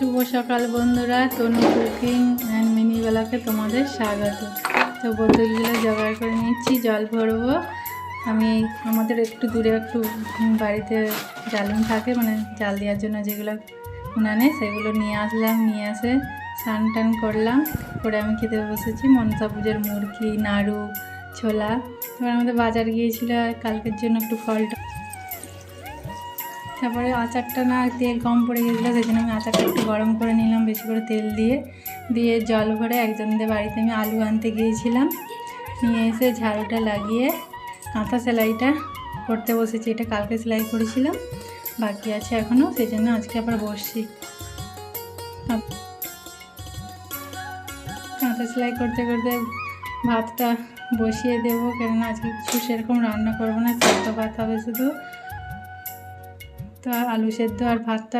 শুভ সকাল বন্ধুরা, তনু cooking and mini ব্লগে তোমাদের স্বাগত। তো বোতলগুলো জোগাড় করে নিচ্ছি, জল ভরবো। আমি আমাদের একটু দূরে একটু বাড়িতে জ্বালন থাকে, মানে জাল দেওয়ার জন্য যেগুলো উনানে, সেগুলো নিয়ে আসলাম। নিয়ে এসে স্নান টান করলাম, করে আমি খেতে বসেছি মনসা পুজোর মুরগি, নাড়ু, ছোলা। তারপর আমাদের বাজার গিয়েছিল কালকের জন্য একটু ফলটা। তারপরে আচারটা না তেল কম পড়ে গেছিলো, সেই জন্য আমি আচারটা একটু গরম করে নিলাম বেশি করে তেল দিয়ে জল ভরে একজনদের বাড়িতে আমি আলু আনতে গিয়েছিলাম। নিয়ে এসে ঝাড়ুটা লাগিয়ে কাঁথা সেলাইটা করতে বসেছি। এটা কালকে সেলাই করেছিলাম, বাকি আছে এখনও, সেই জন্য আজকে আবার বসছি। কাঁথা সেলাই করতে করতে ভাতটা বসিয়ে দেবো, কেননা আজকে কিছু সেরকম রান্না করবো না, সেদ্ধ ভাত হবে শুধু। তো আলু সেদ্ধ আর ভাতটা